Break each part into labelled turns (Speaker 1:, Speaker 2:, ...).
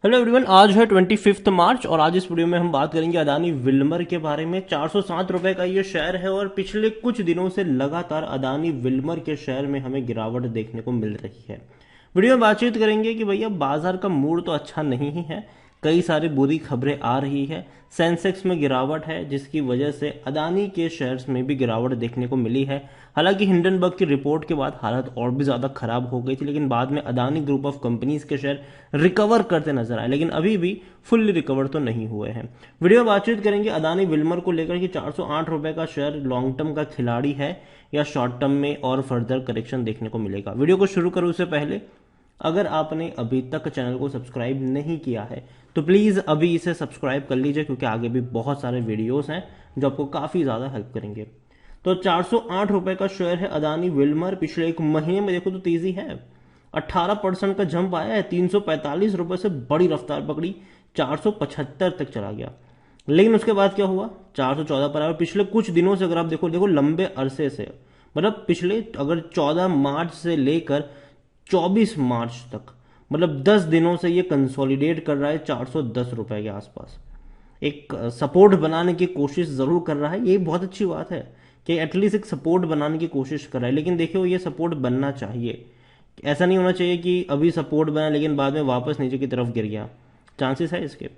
Speaker 1: Hello everyone, आज है 25 मार्च और आज इस वीडियो में हम बात करेंगे अदानी विल्मर के बारे में। 407 रुपए का ये शेयर है और पिछले कुछ दिनों से लगातार अदानी विल्मर के शेयर में हमें गिरावट देखने को मिल रही है। वीडियो में बातचीत करेंगे कि भैया बाजार का मूड तो अच्छा नहीं ही है, कई सारी बुरी खबरें आ रही है। सेंसेक्स में गिरावट है जिसकी वजह से अदानी के शेयर्स में भी गिरावट देखने को मिली है। हालांकि हिंडनबर्ग की रिपोर्ट के बाद हालत और भी ज्यादा खराब हो गई थी, लेकिन बाद में अदानी ग्रुप ऑफ कंपनीज के शेयर रिकवर करते नजर आए, लेकिन अभी भी फुल्ली रिकवर तो नहीं हुए हैं। वीडियो में बातचीत करेंगे अदानी विल्मर को लेकर कि 408 रुपए का शेयर लॉन्ग टर्म का खिलाड़ी है या शॉर्ट टर्म में और फर्दर करेक्शन देखने को मिलेगा। वीडियो को शुरू करूं उससे पहले अगर आपने अभी तक चैनल को सब्सक्राइब नहीं किया है तो प्लीज अभी इसे सब्सक्राइब कर लीजिए, क्योंकि आगे भी बहुत सारे वीडियोस हैं जो आपको काफी ज्यादा हेल्प करेंगे। तो 408 रुपए का शेयर है अदानी विल्मर। पिछले एक महीने में देखो तो तेजी है, 18% का जंप आया है। 345 रुपए से बड़ी रफ्तार पकड़ी, 475 तक चला गया। लेकिन उसके बाद क्या हुआ, 414 पर आया। पिछले कुछ दिनों से अगर आप देखो देखो लंबे अरसे से, मतलब पिछले अगर 14 मार्च से लेकर 24 मार्च तक, मतलब 10 दिनों से ये कंसोलिडेट कर रहा है 410 रुपए के आसपास। एक सपोर्ट बनाने की कोशिश जरूर कर रहा है, ये बहुत अच्छी बात है कि एटलीस्ट एक सपोर्ट बनाने की कोशिश कर रहा है। लेकिन देखियो ये सपोर्ट बनना चाहिए, ऐसा नहीं होना चाहिए कि अभी सपोर्ट बना लेकिन बाद में वापस नीचे की तरफ गिर गया। चांसेस है इसके।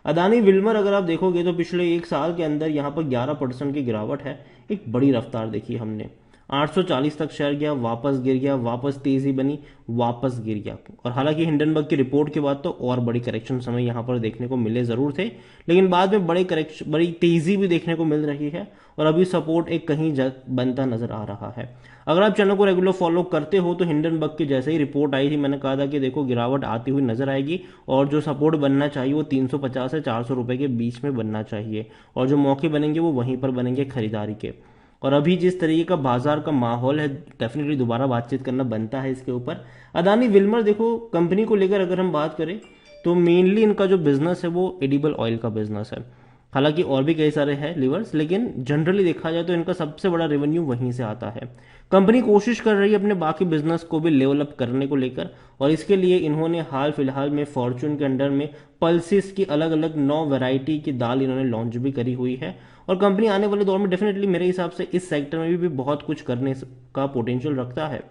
Speaker 1: अदानी विल्मर अगर आप देखोगे तो पिछले एक साल के अंदर यहाँ पर 11% की गिरावट है। एक बड़ी रफ्तार देखी हमने, 840 तक शेयर गया, वापस गिर गया, वापस तेजी बनी, वापस गिर गया। और हालांकि हिंडनबर्ग की रिपोर्ट के बाद तो और बड़ी करेक्शन समय यहां पर देखने को मिले जरूर थे, लेकिन बाद में बड़ी तेजी भी देखने को मिल रही है और अभी सपोर्ट एक कहीं बनता नजर आ रहा है। अगर आप चैनल को रेगुलर फॉलो करते हो तो हिंडनबर्ग की जैसे ही रिपोर्ट आई थी मैंने कहा था कि देखो गिरावट आती हुई नजर आएगी और जो सपोर्ट बनना चाहिए वो 350 से 400 रुपए के बीच में बनना चाहिए और जो मौके बनेंगे वो वहीं पर बनेंगे खरीदारी के। और अभी जिस तरीके का बाजार का माहौल है, डेफिनेटली दोबारा बातचीत करना बनता है इसके ऊपर। अदानी विल्मर देखो कंपनी को लेकर अगर हम बात करें तो मेनली इनका जो बिजनेस है वो एडिबल ऑयल का बिजनेस है। हालांकि और भी कई सारे हैं लीवर्स, लेकिन जनरली देखा जाए तो इनका सबसे बड़ा रेवेन्यू वहीं से आता है। कंपनी कोशिश कर रही है अपने बाकी बिजनेस को भी लेवल अप करने को लेकर, और इसके लिए इन्होंने हाल फिलहाल में फॉर्चून के अंडर में पल्सिस की अलग अलग 9 वैरायटी की दाल इन्होंने लॉन्च भी करी हुई है। और कंपनी आने वाले दौर में डेफिनेटली मेरे हिसाब से इस सेक्टर में भी बहुत कुछ करने का पोटेंशियल रखता है।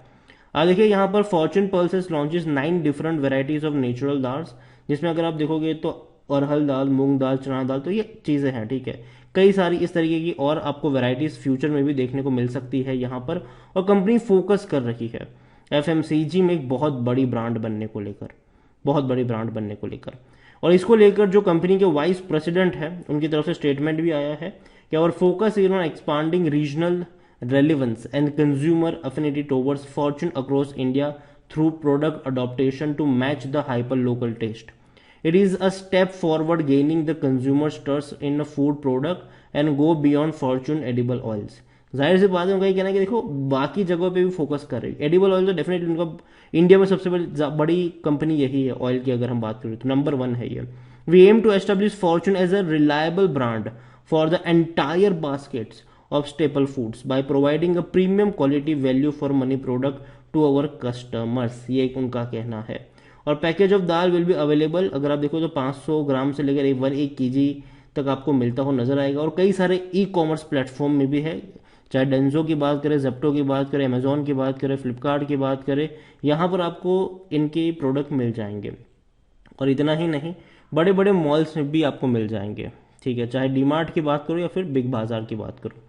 Speaker 1: देखिए यहाँ पर Fortune pulses launches 9 different varieties of natural dals, जिसमें अगर आप देखोगे तो अरहल दाल, मूंग दाल, चना दाल, तो ये चीजें हैं, ठीक है। कई सारी इस तरीके की और आपको वैरायटीज फ्यूचर में भी देखने को मिल सकती है यहाँ पर। और कंपनी फोकस कर रही है एफएमसीजी में एक बहुत बड़ी ब्रांड बनने को लेकर, बहुत बड़ी ब्रांड बनने को लेकर। और इसको लेकर जो कंपनी के वाइस प्रेसिडेंट है उनकी तरफ से स्टेटमेंट भी आया है कि our focus is on expanding regional relevance and consumer affinity towards fortune across India through product adaptation to match the hyper local taste. It is a step forward gaining the consumer's trust in a food product and go beyond fortune edible oils. जाहिर सी बात है उनका ये कहना है कि देखो बाकी जगहों पे भी फोकस कर रही है। एडिबल ऑयल तो डेफिनेटली उनका इंडिया में सबसे बड़ी कंपनी यही है ऑयल की, अगर हम बात करें तो नंबर 1 है ये। We aim to establish Fortune as a reliable brand for the entire baskets of staple foods by providing a premium quality value for money product to our customers, ये एक उनका कहना है। और package of dal will be available, अगर आप देखो तो 500 ग्राम से लेकर 1 kg तक आपको मिलता हो नजर आएगा। और कई सारे ई कॉमर्स प्लेटफॉर्म में भी है, चाहे डेंजो की बात करें, जेप्टो की बात करें, अमेजोन की बात करें, फ्लिपकार्ट की बात करें, यहाँ पर आपको इनके प्रोडक्ट मिल जाएंगे। और इतना ही नहीं, बड़े बड़े मॉल्स में भी आपको मिल जाएंगे, ठीक है, चाहे डीमार्ट की बात करो या फिर बिग बाजार की बात करो।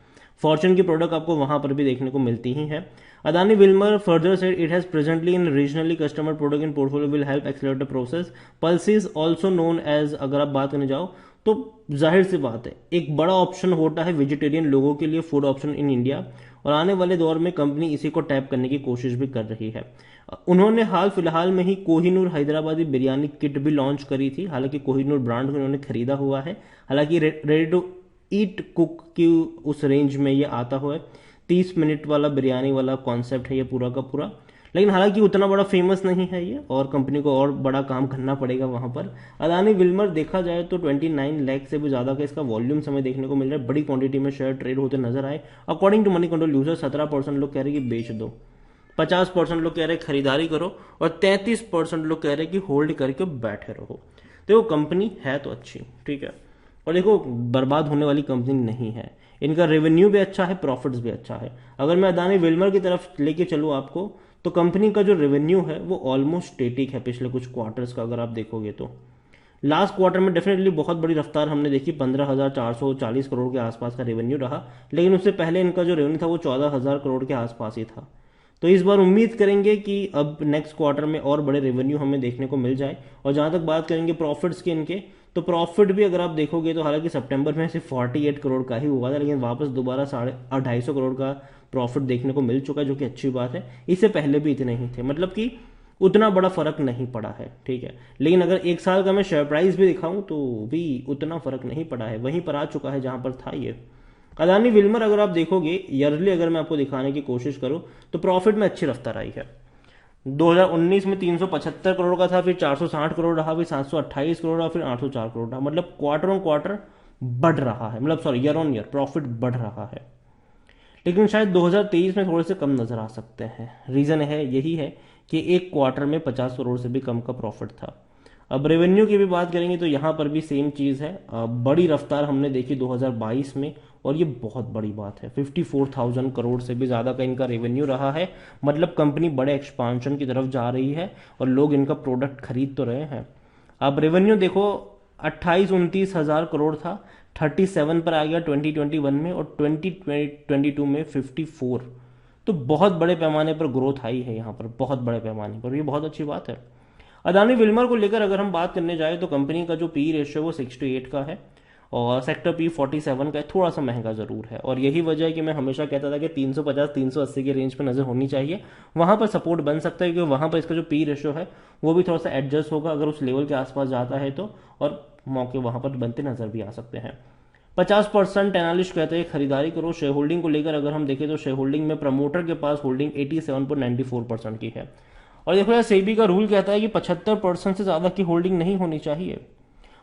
Speaker 1: फॉर्चून की प्रोडक्ट आपको वहां पर भी देखने को मिलती ही है। Adani Wilmar further said it has presently in regionally customer product in portfolio will help accelerate the process. Pulses also known as, अगर आप बात करने जाओ तो जाहिर सी बात है एक बड़ा ऑप्शन होता है वेजिटेरियन लोगों के लिए फूड ऑप्शन इन इंडिया, और आने वाले दौर में कंपनी इसी को टैप करने की कोशिश भी कर रही है। उन्होंने हाल फिलहाल में ही कोहिनूर हैदराबादी बिरयानी किट भी लॉन्च करी थी। हालांकि कोहिनूर ब्रांड को उन्होंने खरीदा हुआ है, हालांकि रेडी टू ईट कुक की उस रेंज में ये आता हुआ है। 30 मिनट वाला बिरयानी वाला कॉन्सेप्ट है ये पूरा का पूरा, लेकिन हालांकि उतना बड़ा फेमस नहीं है ये और कंपनी को और बड़ा काम करना पड़ेगा वहां पर। अदानी विल्मर देखा जाए तो 29 लाख से भी ज्यादा का इसका वॉल्यूम समय देखने को मिल रहा है, बड़ी क्वांटिटी में शेयर ट्रेड होते नजर आए। According to Moneycontrol user 17% लोग कह रहे हैं कि बेच दो, 50% लोग कह रहे हैं खरीदारी करो और 33% लोग कह रहे हैं कि होल्ड करके बैठे रहो। देखो कंपनी है तो अच्छी, ठीक है, और देखो बर्बाद होने वाली कंपनी नहीं है। इनका रेवेन्यू भी अच्छा है, प्रॉफिट्स भी अच्छा है। अगर मैं अदानी विल्मर की तरफ लेके चलूँ आपको, तो कंपनी का जो रेवेन्यू है वो ऑलमोस्ट स्टेटिक है पिछले कुछ क्वार्टर्स का। अगर आप देखोगे तो लास्ट क्वार्टर में डेफिनेटली बहुत बड़ी रफ्तार हमने देखी, 15,440 करोड़ के आसपास का रेवेन्यू रहा, लेकिन उससे पहले इनका जो रेवेन्यू था वो 14,000 करोड़ के आसपास ही था। तो इस बार उम्मीद करेंगे कि अब नेक्स्ट क्वार्टर में और बड़े रेवेन्यू हमें देखने को मिल जाए। और जहां तक बात करेंगे प्रॉफिट्स के इनके, तो प्रॉफिट भी अगर आप देखोगे तो हालांकि सितंबर में सिर्फ 48 करोड़ का ही हुआ था, लेकिन वापस दोबारा 250 करोड़ का प्रॉफिट देखने को मिल चुका है, जो कि अच्छी बात है। इससे पहले भी इतने ही थे, मतलब कि उतना बड़ा फर्क नहीं पड़ा है, ठीक है। लेकिन अगर एक साल का मैं शेयर प्राइस भी दिखाऊं तो भी उतना फर्क नहीं पड़ा है, वहीं पर आ चुका है जहां पर था ये। अदानी विल्मर अगर आप देखोगे ईयरली, अगर मैं आपको दिखाने की कोशिश करूं तो प्रॉफिट में अच्छी रफ्तार आई है। 2019 में 375 करोड़ का था, फिर 460 करोड़ रहा, फिर 728 करोड़ रहा, फिर 804 करोड़ रहा। मतलब क्वार्टर ऑन क्वार्टर बढ़ रहा है, मतलब sorry year on year profit बढ़ रहा है। लेकिन शायद 2023 में थोड़े से कम नजर आ सकते हैं। रीजन है यही है कि एक क्वार्टर में 50 करोड़ से भी कम का प्रॉफिट था। अब रेवेन्यू की भी बात करेंगे तो यहां पर भी सेम चीज है। बड़ी रफ्तार हमने देखी 2022 में, और ये बहुत बड़ी बात है, 54,000 करोड़ से भी ज्यादा का इनका रेवेन्यू रहा है। मतलब कंपनी बड़े एक्सपांशन की तरफ जा रही है और लोग इनका प्रोडक्ट खरीद तो रहे हैं। आप रेवेन्यू देखो, 28-29 हजार करोड़ था, 37 पर आ गया 2021 में, और 2022 में 54। तो बहुत बड़े पैमाने पर ग्रोथ आई है यहाँ पर, बहुत बड़े पैमाने पर, ये बहुत अच्छी बात है। अदानी विल्मर को लेकर अगर हम बात करने जाए तो कंपनी का जो पी रेशियो वो 68 का है, और सेक्टर पी 47 का है, थोड़ा सा महंगा जरूर है। और यही वजह है कि मैं हमेशा कहता था कि 350-380 के रेंज पर नजर होनी चाहिए, वहां पर सपोर्ट बन सकता है, क्योंकि वहां पर इसका जो पी रेशियो है वो भी थोड़ा सा एडजस्ट होगा अगर उस लेवल के आसपास जाता है तो, और मौके वहां पर बनते नजर भी आ सकते हैं। 50% एनालिस्ट कहते हैं खरीदारी करो। शेयर होल्डिंग को लेकर अगर हम देखें तो शेयर होल्डिंग में प्रमोटर के पास होल्डिंग 87.94% की है। और देखो यार, सेबी का रूल कहता है कि 75% से ज्यादा की होल्डिंग नहीं होनी चाहिए।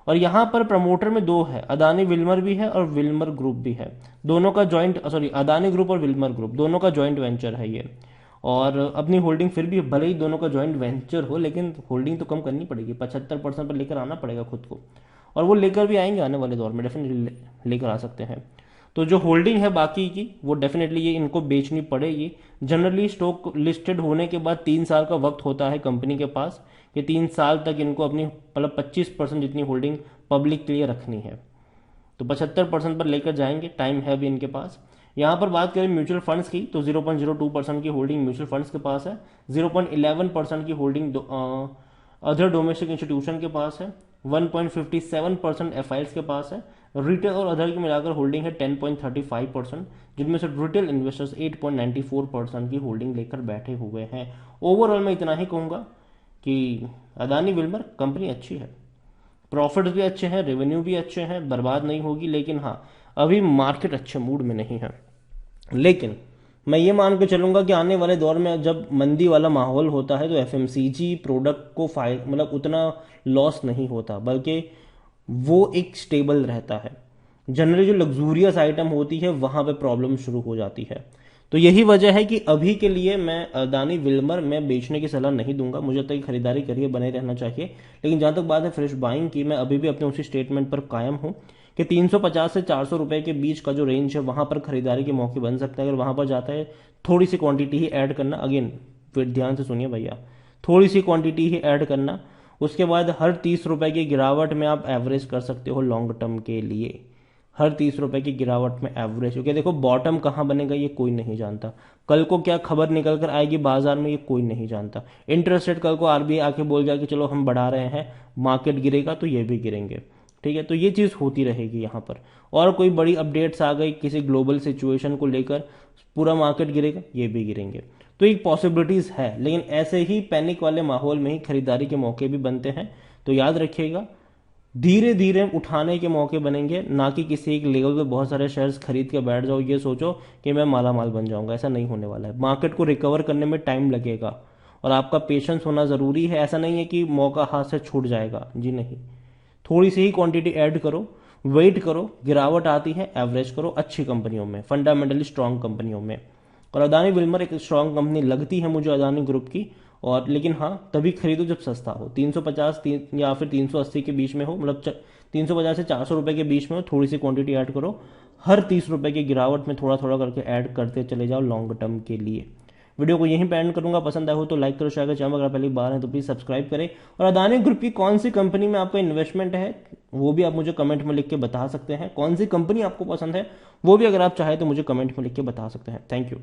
Speaker 1: और यहां पर प्रमोटर में दो है, अदानी विल्मर भी है और विल्मर ग्रुप भी है। दोनों का जॉइंट, सॉरी, अदानी ग्रुप और विल्मर ग्रुप दोनों का जॉइंट वेंचर है ये। और अपनी होल्डिंग फिर भी, भले ही दोनों का जॉइंट वेंचर हो, लेकिन होल्डिंग तो कम करनी पड़ेगी, 75% पर लेकर आना पड़ेगा खुद को। और वो लेकर भी आएंगे आने वाले दौर में, डेफिनेटली लेकर आ सकते हैं। तो जो होल्डिंग है बाकी की, वो डेफिनेटली ये इनको बेचनी पड़ेगी। जनरली स्टॉक लिस्टेड होने के बाद 3 साल का वक्त होता है कंपनी के पास, कि 3 साल तक इनको अपनी मतलब 25% जितनी होल्डिंग पब्लिक के लिए रखनी है। तो 75% पर लेकर जाएंगे, टाइम है अभी इनके पास। यहां पर बात करें म्यूचुअल फंड्स की तो 0.02% की होल्डिंग म्यूचुअल फंड्स के पास है, 0.11% की होल्डिंग अदर डोमेस्टिक इंस्टीट्यूशन के पास है, 1.57% एफआईएस के पास है। रिटेल और अदर की मिलाकर होल्डिंग है 10.35%, जिनमें से रिटेल इन्वेस्टर्स 8.94% की होल्डिंग लेकर बैठे हुए हैं। ओवरऑल मैं इतना ही कहूंगा कि अदानी विल्मर कंपनी अच्छी है, प्रॉफिट्स भी अच्छे हैं, रेवेन्यू भी अच्छे हैं, बर्बाद नहीं होगी। लेकिन हाँ, अभी मार्केट अच्छे मूड में नहीं है। लेकिन मैं ये मान के चलूंगा कि आने वाले दौर में जब मंदी वाला माहौल होता है तो एफएमसीजी प्रोडक्ट को मतलब उतना लॉस नहीं होता, बल्कि वो एक स्टेबल रहता है। जनरली जो लग्जूरियस आइटम होती है वहां पे प्रॉब्लम शुरू हो जाती है। तो यही वजह है कि अभी के लिए मैं अदानी विल्मर में बेचने की सलाह नहीं दूंगा। मुझे लगता है कि खरीदारी करिए, बने रहना चाहिए। लेकिन जहां तक बात है फ्रेश बाइंग की, मैं अभी भी अपने उसी स्टेटमेंट पर कायम हूं कि 350 से 400 रुपए के बीच का जो रेंज है वहां पर खरीदारी के मौके बन सकता है। अगर वहां पर जाता है, थोड़ी सी क्वांटिटी ही ऐड करना, अगेन फिर ध्यान से सुनिए भैया, थोड़ी सी क्वांटिटी ही ऐड करना। उसके बाद हर 30 रुपए की गिरावट में आप एवरेज कर सकते हो लॉन्ग टर्म के लिए। हर 30 रुपए की गिरावट में एवरेज, क्योंकि देखो बॉटम कहां बनेगा ये कोई नहीं जानता। कल को क्या खबर निकल कर आएगी बाजार में ये कोई नहीं जानता। इंटरेस्ट रेट कल को आरबीआई आके बोल जाए कि चलो हम बढ़ा रहे हैं, मार्केट गिरेगा तो ये भी गिरेंगे। ठीक है, तो ये चीज होती रहेगी यहाँ पर। और कोई बड़ी अपडेट्स आ गई किसी ग्लोबल सिचुएशन को लेकर, पूरा मार्केट गिरेगा, ये भी गिरेंगे। तो एक पॉसिबिलिटीज है, लेकिन ऐसे ही पैनिक वाले माहौल में ही खरीदारी के मौके भी बनते हैं। तो याद रखिएगा, धीरे धीरे उठाने के मौके बनेंगे, ना कि किसी एक लेवल पे बहुत सारे शेयर्स खरीद के बैठ जाओ, ये सोचो कि मैं माला माल बन जाऊंगा। ऐसा नहीं होने वाला है। मार्केट को रिकवर करने में टाइम लगेगा और आपका पेशेंस होना जरूरी है। ऐसा नहीं है कि मौका हाथ से छूट जाएगा, जी नहीं। थोड़ी सी ही क्वांटिटी ऐड करो, वेट करो, गिरावट आती है एवरेज करो अच्छी कंपनियों में, फंडामेंटली स्ट्रांग कंपनियों में। और अदानी विल्मर एक स्ट्रांग कंपनी लगती है मुझे, अदानी ग्रुप की। और लेकिन हाँ तभी खरीदो जब सस्ता हो, 350 या फिर 380 के बीच में हो, मतलब 350 से 400 रुपए के बीच में हो, थोड़ी सी क्वांटिटी ऐड करो, हर 30 रुपए की गिरावट में थोड़ा थोड़ा करके ऐड करते चले जाओ लॉन्ग टर्म के लिए। वीडियो को यहीं पे एंड करूंगा, पसंद आया हो तो लाइक करो, शेयर करो, चैनल अगर पहली बार है तो प्लीज सब्सक्राइब करें। और अदानी ग्रुप की कौन सी कंपनी में आपका इन्वेस्टमेंट है वो भी आप मुझे कमेंट में लिख के बता सकते हैं, कौन सी कंपनी आपको पसंद है वो भी अगर आप चाहें तो मुझे कमेंट में लिख के बता सकते हैं। Thank you.